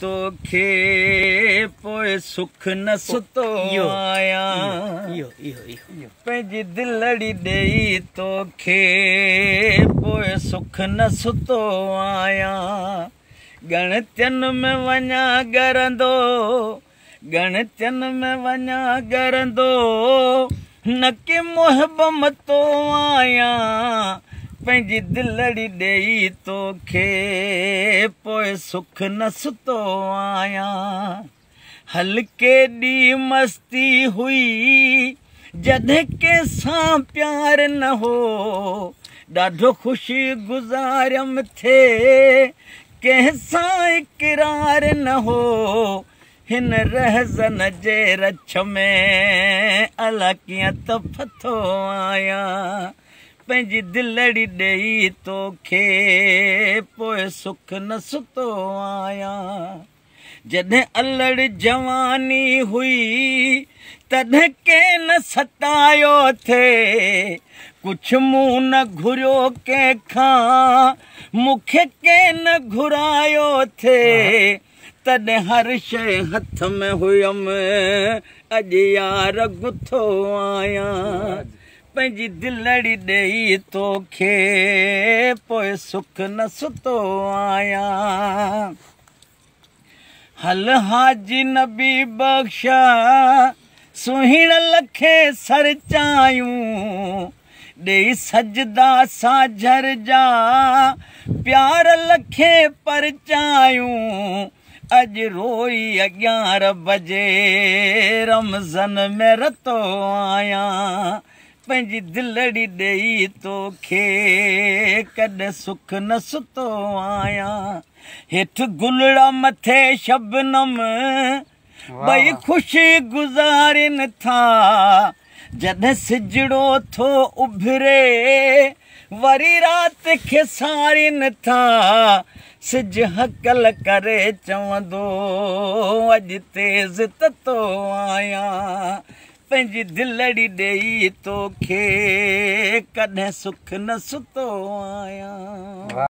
तोखे पोइ सुख न सुतो आया पंहिंजी दिलड़ी ॾेई तोखे पोइ सुख न सुतो आया गणतियुनि में वञा गरंदो गणतियुनि में वञा गरंदो न कि मोहबमतो आया पंहिंजी दिलड़ी ॾेई तोखे पोइ सुख न सुतो आया हल्के ॾी मस्ती हुई जॾहिं कंहिंसां प्यार न हो ॾाढो ख़ुशी गुज़ारियमि थिए कंहिंसां इक़रार न हो हिन रहज़न जे रछ में अला कीअं त फथो आया पंहिंजी दिलड़ी ॾेई तोखे पोइ सुख न सुतो आया जॾहिं अलड़ जवानी हुई तॾहिं कंहिं न सतायो थे कुझु मूं न घुरियो कंहिंखां मूंखे कंहिं न घुरायो थे तॾहिं हर शइ हथ में हुयमि अॼु यार गुथो आया पंहिंजी दिलड़ी ॾेई तोखे पोइ सुख न सुतो आया हल हाजी नबी बख़्शा सुहिण लखे सर चायूं ॾेई सजदा साझर जा प्यार लखे पर चायूं अॼु रोई 11 बजे रमज़न में रतो आया पंहिंजी दिलड़ी ॾेई तोखे कॾहिं सुख न सुतो आया हेठि गुलड़ा मथे शबनम ॿई ख़ुशी गुज़ारिन था जॾहिं सिजड़ो थो उभिरे वरी राति खे सारिन था सिज हकल करे चवंदो अॼु तेज़ ततो आया पंहिंजी दिलड़ी ॾेई तोखे कॾहिं सुख न सुतो आया।